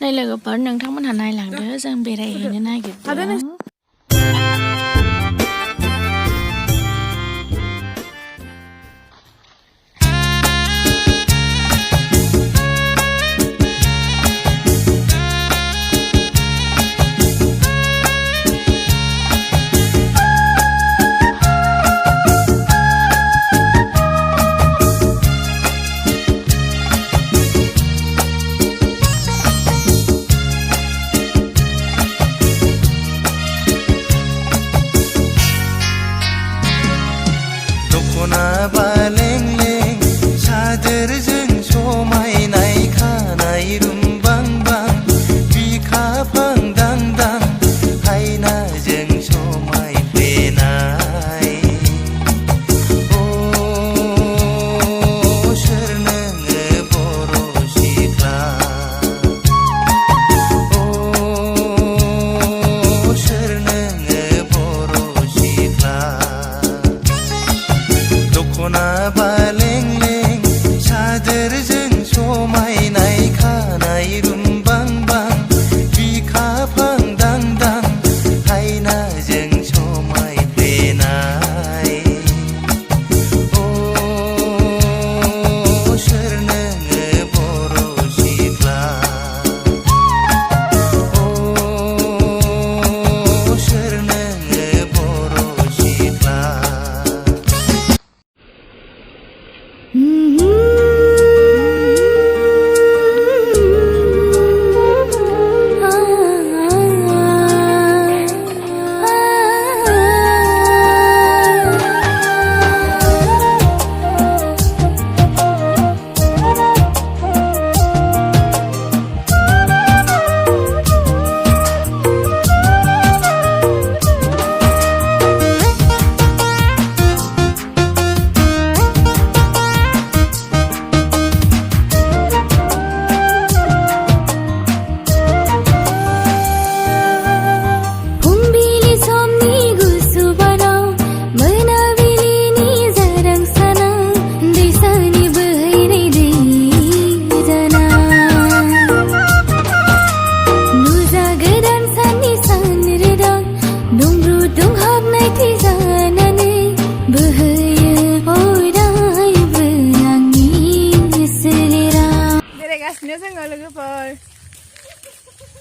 Đây là group ở nâng thắng bên hành này lần nữa dân bề đây nên ai kịp đó.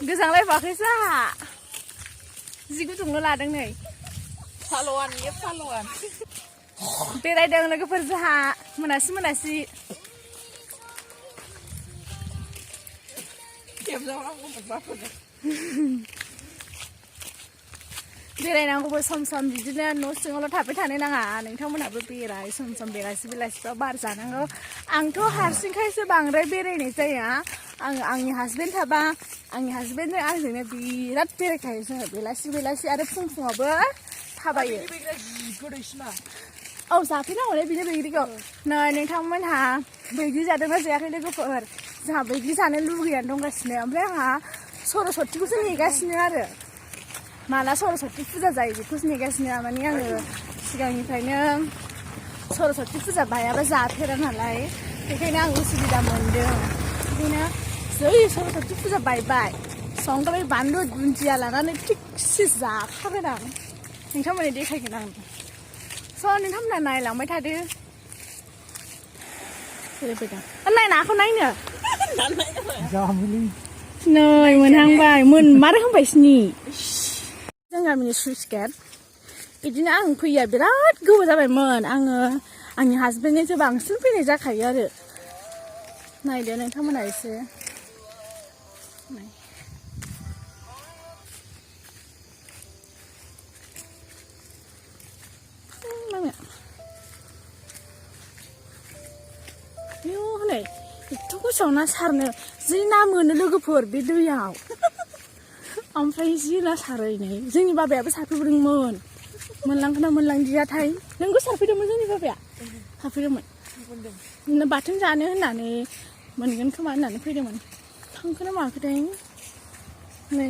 Gesang live pakai sah. Ziku tunggu ladang nih. Saluan, ya saluan. Berai dengan lagi persah. Menasi. Tiap zaman aku berapa deh. Berai nangku bersam-sam jadi nusin kalau tapi tane nanga. Nengkau mana berai sam-sam berai sebelah bar jangan kau. Angkau harsing kai sebangrai berai nih saya. Angin husband thaba angin husband nya angin birat berai kai saya belasi ada fung apa थाबायो औ जाफैनांगौलै बिनो बैग्रिखौ नै नोंथांमोनहा बैग्रि जादोंना जायाखै लोगोफोर जोंहा बैग्रि जानो लुगैनानै दंगासिनो ओमफ्राय आंहा सरस्वतीखौसो नेगासिनो आरो माला सरस्वती फुजा जायो बेखौसो नेगासिनो माने आङो सिगांनिफ्रायनो सरस्वती फुजा बायाबा जाफेरा नालाय बेखायनो आं उसुबिदा मोनदों बेखायनो जै सरस्वती फुजा बायबाय संख्रै बानलु दुन्दिया लानानै थिगसे जाखागोन आं नोंथांमोननो देखायगोन आं स' नोंथांमोना नायलांबाय थादो फैदों नायनाखौ नायनो नै मोनहांबाय मोनमारो होनबाय स्नि जों गामिनि सुइस गेट बिदिनो आं फैया बिराद गोबाव जाबायमोन आङो आंनि हासबेन्डनिसो बांसिन फैनाय जाखायो आरो नायदो नोंथांमोना एसे हनै एथ' गोसोआव ना सारनो जि ना मोनो लोगोफोर बे दैयाव ओमफ्राय जि ना सारो नै जोंनि बाबायाबो सारफैदोंमोन मोनलांखोना मोनलांदियाथाय नोंबो सारफैदोंमोन जोंनि बाबाया सारफैदोंमोन बाथोन जानो होननानै मोनगोन खोमा होननानै फैदोंमोन थांखोना माखोथाय नै